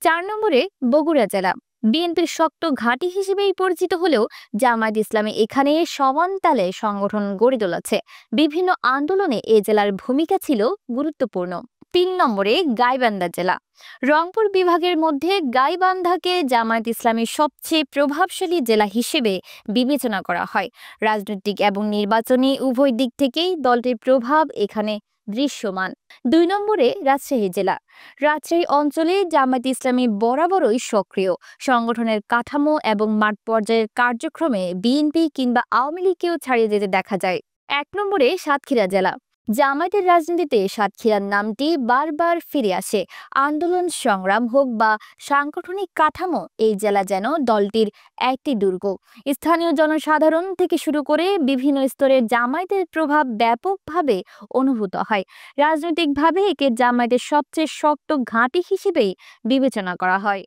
৪ নম্বরে বগুড়া জেলা বিএনপির শক্ত ঘাঁটি হিসেবেই পরিচিত হলেও জামায়াত ইসলামী এখানে সমান তালে সংগঠন গড়ে তোলেছে। বিভিন্ন আন্দোলনে এ জেলার ভূমিকা ছিল গুরুত্বপূর্ণ। ৩ নম্বরে গাইবান্ধা জেলা রংপুর বিভাগের মধ্যে গাইবান্ধাকে জামায়াত ইসলামীর সবচেয়ে প্রভাবশালী জেলা হিসেবে বিবেচনা করা হয়। রাজনৈতিক এবং নির্বাচনী উভয় দিক থেকেই দলটির প্রভাব এখানে দৃশ্যমান। ২ নম্বরে রাজশাহী জেলা রাজশাহী অঞ্চলে জামায়াত ইসলামী বরাবরই সক্রিয়। সংগঠনের কাঠামো এবং মাঠ পর্যায়ের কার্যক্রমে বিএনপি কিংবা আওয়ামী লীগকেও ছাড়িয়ে যেতে দেখা যায়। ১ নম্বরে সাতক্ষীরা জেলা জামায়াতের রাজনীতিতে সাতক্ষীরার নামটি বারবার ফিরে আসে। আন্দোলন সংগ্রাম হোক বা সাংগঠনিক কাঠামো, এই জেলা যেন দলটির একটি দুর্গ। স্থানীয় জনসাধারণ থেকে শুরু করে বিভিন্ন স্তরে জামায়াতের প্রভাব ব্যাপকভাবে অনুভূত হয়। রাজনৈতিকভাবে একে জামায়াতের সবচেয়ে শক্ত ঘাঁটি হিসেবেই বিবেচনা করা হয়।